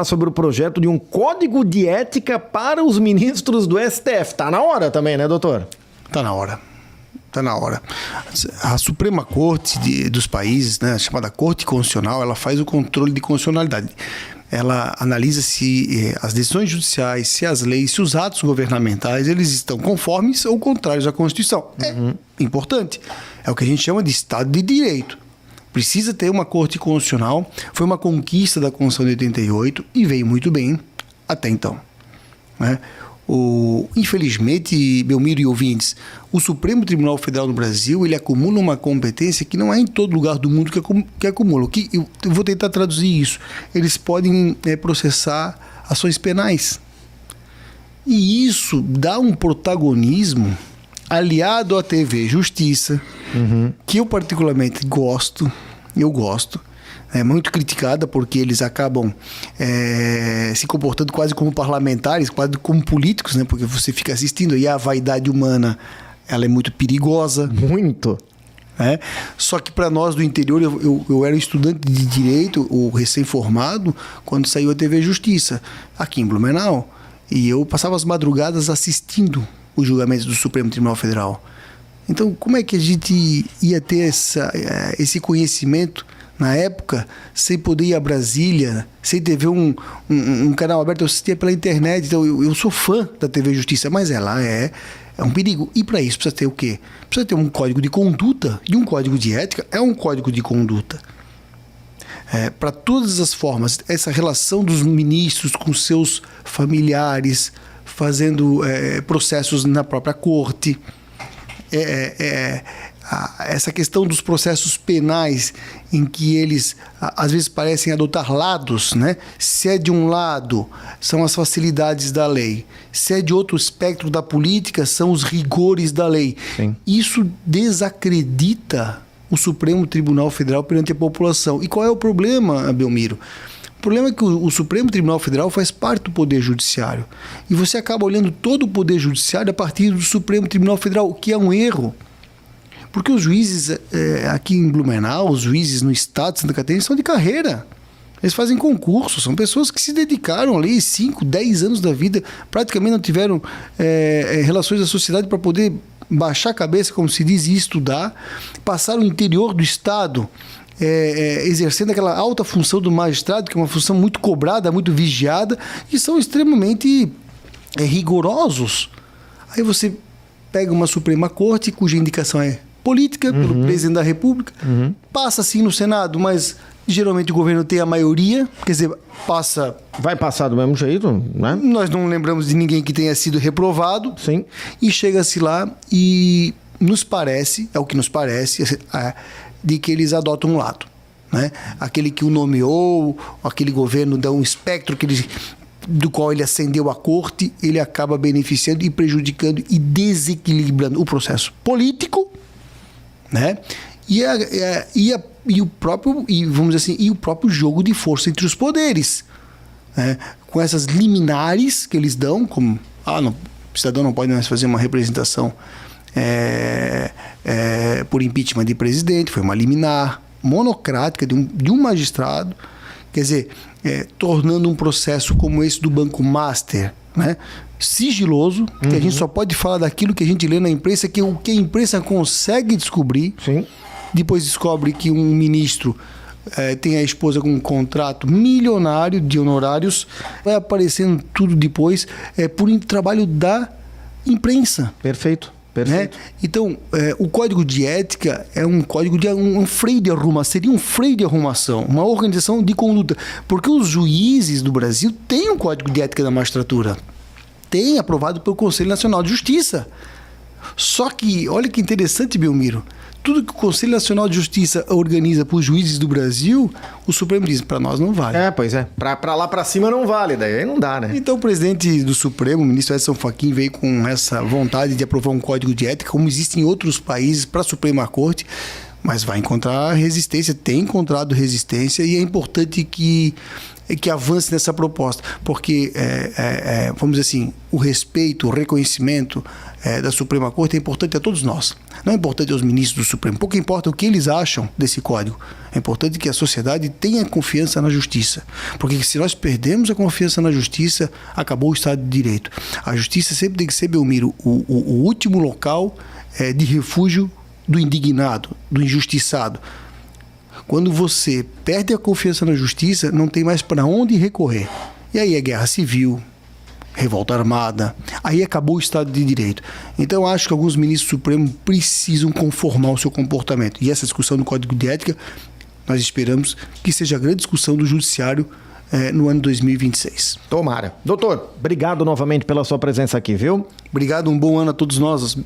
Sobre o projeto de um código de ética para os ministros do STF. Tá na hora também, né, doutor? Tá na hora. Está na hora. A Suprema Corte dos países, né, chamada Corte Constitucional, ela faz o controle de constitucionalidade. Ela analisa se as decisões judiciais, se as leis, se os atos governamentais, eles estão conformes ou contrários à Constituição. É importante. É o que a gente chama de Estado de Direito. Precisa ter uma Corte Constitucional. Foi uma conquista da Constituição de 88 e veio muito bem até então, né? Infelizmente, Belmiro e ouvintes, o Supremo Tribunal Federal no Brasil, ele acumula uma competência que não é em todo lugar do mundo que acumula. Eu vou tentar traduzir isso. Eles podem processar ações penais. E isso dá um protagonismo aliado à TV Justiça, que eu particularmente gosto. É muito criticada porque eles acabam se comportando quase como parlamentares, quase como políticos, né? Porque você fica assistindo e a vaidade humana, ela é muito perigosa. Muito. Só que para nós do interior, eu era estudante de Direito, ou recém-formado, quando saiu a TV Justiça, aqui em Blumenau. E eu passava as madrugadas assistindo os julgamentos do Supremo Tribunal Federal. Então, como é que a gente ia ter esse conhecimento na época, sem poder ir a Brasília, sem ter um canal aberto? Eu assistia pela internet, então eu sou fã da TV Justiça, mas ela é um perigo. E para isso precisa ter o quê? Precisa ter um código de conduta, e um código de ética é um código de conduta. Para todas as formas, essa relação dos ministros com seus familiares, fazendo processos na própria corte, essa questão dos processos penais em que eles às vezes parecem adotar lados, né? Se é de um lado, são as facilidades da lei. Se é de outro espectro da política, são os rigores da lei. Sim. Isso desacredita o Supremo Tribunal Federal perante a população. E qual é o problema, Belmiro? O problema é que o Supremo Tribunal Federal faz parte do Poder Judiciário. E você acaba olhando todo o Poder Judiciário a partir do Supremo Tribunal Federal, o que é um erro. Porque os juízes aqui em Blumenau, os juízes no estado de Santa Catarina, são de carreira. Eles fazem concurso, são pessoas que se dedicaram ali 5, 10 anos da vida, praticamente não tiveram relações da sociedade para poder baixar a cabeça, como se diz, e estudar. Passaram o interior do estado exercendo aquela alta função do magistrado, que é uma função muito cobrada, muito vigiada, e são extremamente rigorosos. Aí você pega uma Suprema Corte, cuja indicação é política, pelo presidente da República, passa sim no Senado, mas geralmente o governo tem a maioria, quer dizer, passa... Vai passar do mesmo jeito, né? Nós não lembramos de ninguém que tenha sido reprovado. Sim. E chega-se lá e nos parece, é o que nos parece, de que eles adotam um lado, né? Aquele que o nomeou, aquele governo dá um espectro do qual ele ascendeu à corte, ele acaba beneficiando e prejudicando e desequilibrando o processo político, né? E o próprio, vamos dizer assim, e o próprio jogo de força entre os poderes, né? Com essas liminares que eles dão, como o cidadão não pode mais fazer uma representação por impeachment de presidente, foi uma liminar monocrática de um magistrado, quer dizer, tornando um processo como esse do Banco Master, né, sigiloso, que a gente só pode falar daquilo que a gente lê na imprensa, que o que a imprensa consegue descobrir. Sim. Depois descobre que um ministro tem a esposa com um contrato milionário de honorários, vai aparecendo tudo depois por trabalho da imprensa. Perfeito. Perfeito. Né? Então, o código de ética é um código de um freio de arrumação, seria um freio de arrumação, uma organização de conduta, porque os juízes do Brasil têm um código de ética da magistratura, tem aprovado pelo Conselho Nacional de Justiça. Só que, olha que interessante, Belmiro, tudo que o Conselho Nacional de Justiça organiza para os juízes do Brasil, o Supremo diz, para nós não vale. Pois é. Para lá para cima não vale, daí não dá, né? Então o presidente do Supremo, o ministro Edson Fachin, veio com essa vontade de aprovar um código de ética, como existe em outros países, para a Suprema Corte. mas vai encontrar resistência, tem encontrado resistência, e é importante que avance nessa proposta, porque, vamos dizer assim, o respeito, o reconhecimento da Suprema Corte é importante a todos nós. Não é importante aos ministros do Supremo, pouco importa o que eles acham desse código. É importante que a sociedade tenha confiança na justiça, porque se nós perdemos a confiança na justiça, acabou o Estado de Direito. A justiça sempre tem que ser, Belmiro, o último local de refúgio do indignado, do injustiçado. Quando você perde a confiança na justiça, não tem mais para onde recorrer. E aí é guerra civil, revolta armada, aí acabou o Estado de Direito. Então eu acho que alguns ministros do Supremo precisam conformar o seu comportamento. E essa discussão do Código de Ética, nós esperamos que seja a grande discussão do Judiciário no ano 2026. Tomara. Doutor, obrigado novamente pela sua presença aqui, viu? Obrigado, um bom ano a todos nós,